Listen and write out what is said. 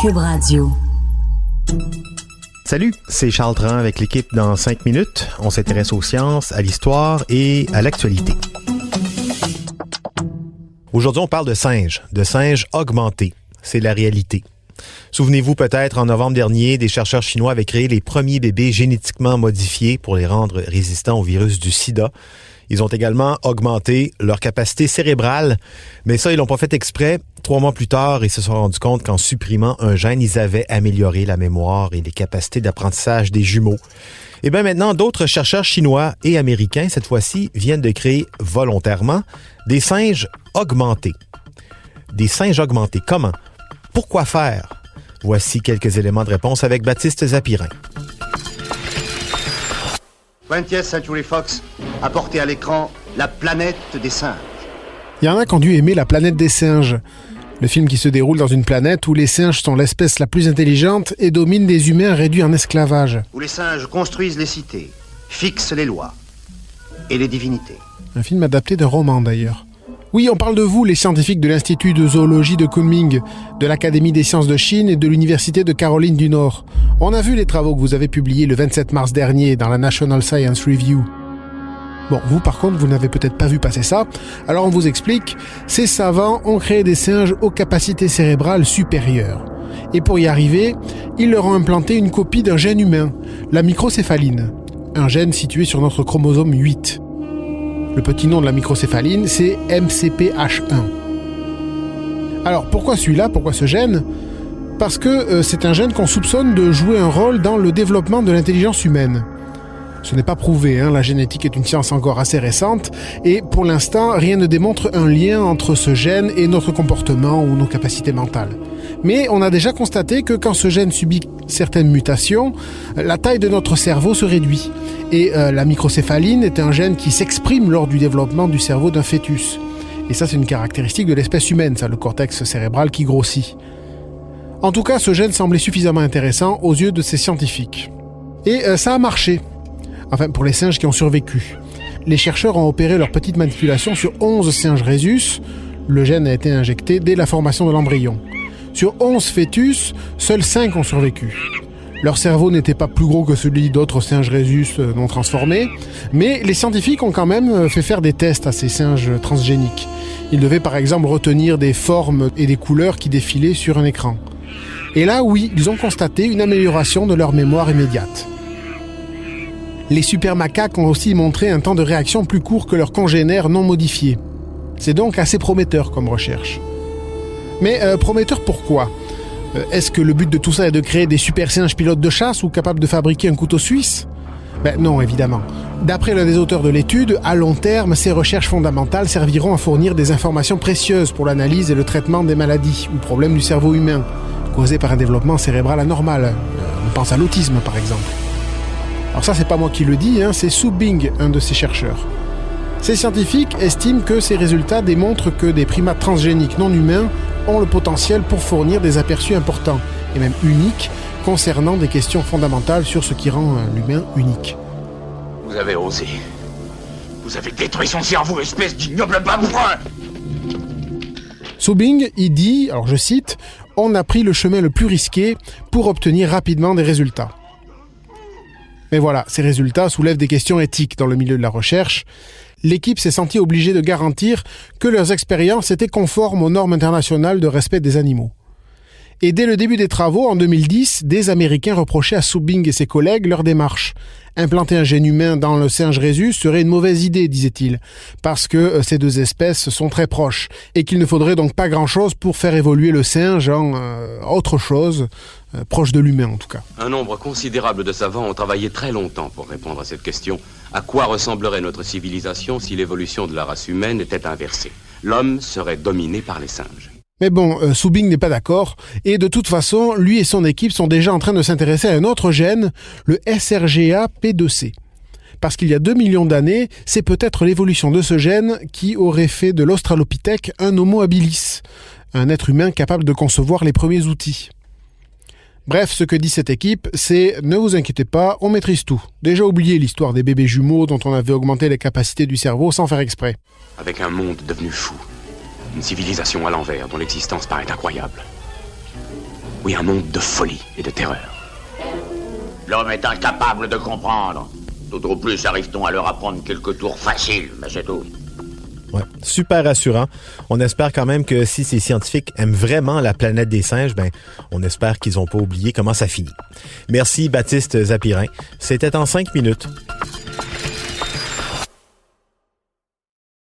Cube Radio. Salut, c'est Charles Tran avec l'équipe dans 5 minutes. On s'intéresse aux sciences, à l'histoire et à l'actualité. Aujourd'hui, on parle de singes augmentés. C'est la réalité. Souvenez-vous peut-être, en novembre dernier, des chercheurs chinois avaient créé les premiers bébés génétiquement modifiés pour les rendre résistants au virus du sida. Ils ont également augmenté leur capacité cérébrale, mais ça, ils l'ont pas fait exprès. 3 mois plus tard, ils se sont rendus compte qu'en supprimant un gène, ils avaient amélioré la mémoire et les capacités d'apprentissage des jumeaux. Et bien maintenant, d'autres chercheurs chinois et américains, cette fois-ci, viennent de créer volontairement des singes augmentés. Des singes augmentés, comment? Pourquoi faire? Voici quelques éléments de réponse avec Baptiste Zapirin. 20th Century Fox a porté à l'écran La planète des singes. Il y en a qui ont dû aimer La planète des singes, le film qui se déroule dans une planète où les singes sont l'espèce la plus intelligente et dominent des humains réduits en esclavage. Où les singes construisent les cités, fixent les lois et les divinités. Un film adapté d'un roman d'ailleurs. Oui, on parle de vous, les scientifiques de l'Institut de zoologie de Kunming, de l'Académie des sciences de Chine et de l'Université de Caroline du Nord. On a vu les travaux que vous avez publiés le 27 mars dernier dans la National Science Review. Bon, vous par contre, vous n'avez peut-être pas vu passer ça. Alors on vous explique, ces savants ont créé des singes aux capacités cérébrales supérieures. Et pour y arriver, ils leur ont implanté une copie d'un gène humain, la microcéphaline, un gène situé sur notre chromosome 8. Le petit nom de la microcéphaline, c'est MCPH1. Alors, pourquoi celui-là? Pourquoi ce gène? Parce que c'est un gène qu'on soupçonne de jouer un rôle dans le développement de l'intelligence humaine. Ce n'est pas prouvé, la génétique est une science encore assez récente, et pour l'instant, rien ne démontre un lien entre ce gène et notre comportement ou nos capacités mentales. Mais on a déjà constaté que quand ce gène subit certaines mutations, la taille de notre cerveau se réduit. Et la microcéphaline est un gène qui s'exprime lors du développement du cerveau d'un fœtus. Et ça, c'est une caractéristique de l'espèce humaine, ça, le cortex cérébral qui grossit. En tout cas, ce gène semblait suffisamment intéressant aux yeux de ces scientifiques. Et ça a marché. Enfin, pour les singes qui ont survécu. Les chercheurs ont opéré leur petite manipulation sur 11 singes rhésus. Le gène a été injecté dès la formation de l'embryon. Sur 11 fœtus, seuls 5 ont survécu. Leur cerveau n'était pas plus gros que celui d'autres singes rhésus non transformés, mais les scientifiques ont quand même fait faire des tests à ces singes transgéniques. Ils devaient par exemple retenir des formes et des couleurs qui défilaient sur un écran. Et là, oui, ils ont constaté une amélioration de leur mémoire immédiate. Les super macaques ont aussi montré un temps de réaction plus court que leurs congénères non modifiés. C'est donc assez prometteur comme recherche. Mais prometteur pourquoi ? Est-ce que le but de tout ça est de créer des super singes pilotes de chasse ou capables de fabriquer un couteau suisse ? Non, évidemment. D'après l'un des auteurs de l'étude, à long terme, ces recherches fondamentales serviront à fournir des informations précieuses pour l'analyse et le traitement des maladies ou problèmes du cerveau humain, causés par un développement cérébral anormal. On pense à l'autisme, par exemple. Alors ça, c'est pas moi qui le dis, c'est Su Bing, un de ces chercheurs. Ces scientifiques estiment que ces résultats démontrent que des primates transgéniques non humains ont le potentiel pour fournir des aperçus importants, et même uniques, concernant des questions fondamentales sur ce qui rend l'humain unique. Vous avez osé. Vous avez détruit son cerveau, espèce d'ignoble babouin. Su Bing, il dit, alors je cite, « On a pris le chemin le plus risqué pour obtenir rapidement des résultats. » Mais voilà, ces résultats soulèvent des questions éthiques dans le milieu de la recherche. L'équipe s'est sentie obligée de garantir que leurs expériences étaient conformes aux normes internationales de respect des animaux. Et dès le début des travaux, en 2010, des Américains reprochaient à Su Bing et ses collègues leur démarche. Implanter un gène humain dans le singe rhésus serait une mauvaise idée, disait-il, parce que ces deux espèces sont très proches, et qu'il ne faudrait donc pas grand-chose pour faire évoluer le singe en autre chose, proche de l'humain en tout cas. Un nombre considérable de savants ont travaillé très longtemps pour répondre à cette question. À quoi ressemblerait notre civilisation si l'évolution de la race humaine était inversée ? L'homme serait dominé par les singes. Mais bon, Su Bing n'est pas d'accord, et de toute façon, lui et son équipe sont déjà en train de s'intéresser à un autre gène, le SRGA-P2C. Parce qu'il y a 2 millions d'années, c'est peut-être l'évolution de ce gène qui aurait fait de l'Australopithèque un Homo habilis, un être humain capable de concevoir les premiers outils. Bref, ce que dit cette équipe, c'est « Ne vous inquiétez pas, on maîtrise tout. Déjà oublié l'histoire des bébés jumeaux dont on avait augmenté les capacités du cerveau sans faire exprès. » Avec un monde devenu fou. Une civilisation à l'envers dont l'existence paraît incroyable. Oui, un monde de folie et de terreur. L'homme est incapable de comprendre. Tout au plus arrive-t-on à leur apprendre quelques tours faciles, mais c'est tout. Ouais, super rassurant. On espère quand même que si ces scientifiques aiment vraiment la planète des singes, on espère qu'ils n'ont pas oublié comment ça finit. Merci Baptiste Zapirin. C'était en 5 minutes.